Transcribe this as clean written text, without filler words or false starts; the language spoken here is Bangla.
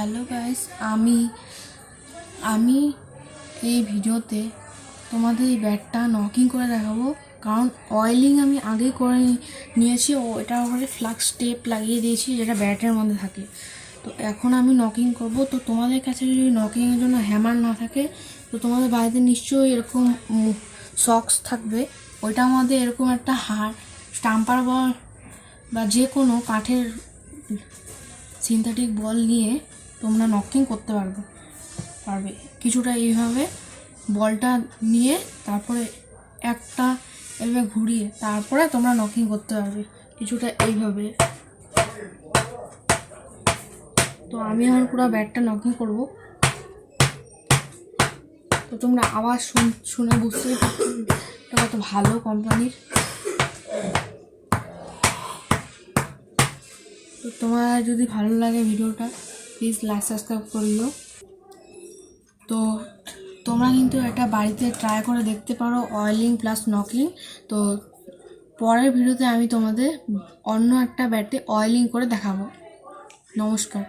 হ্যালো গাইস, আমি এই ভিডিওতে তোমাদের এই ব্যাটটা নকিং করে দেখাবো। কারণ অয়েলিং আমি আগে করে নিয়েছি ও এটার উপরে ফ্লাক্স টেপ লাগিয়ে দিয়েছি যেটা ব্যাটের মধ্যে থাকে। তো এখন আমি নকিং করব। তো তোমাদের কাছে যদি নকিংয়ের জন্য হ্যামার না থাকে তো তোমাদের বাড়িতে নিশ্চয়ই এরকম সক্স থাকবে। ওইটার মধ্যে এরকম একটা স্টাম্পার বল বা যে কোনো কাঠের সিনথেটিক বল নিয়ে তোমরা নকিং করতে পারবে কিছুটা এইভাবে বলটা নিয়ে তারপরে একটা এভাবে ঘুরিয়ে তারপরে তোমরা নকিং করতে পারবে কিছুটা এইভাবে। তো আমি এখন পুরো ব্যাটটা নকিং করব। তো তোমরা আওয়াজ শুনে বুঝতেই পারছো এটা কত ভালো কোম্পানির। তো তোমার যদি ভালো লাগে ভিডিওটা প্লিজ লাইক সাবস্ক্রাইব করিও। তো তোমরা কিন্তু এটা বাড়িতে ট্রাই করে দেখতে পারো, অয়েলিং প্লাস নকিং। তো পরের ভিডিওতে আমি তোমাদের অন্য একটা ব্যাটে অয়েলিং করে দেখাবো। নমস্কার।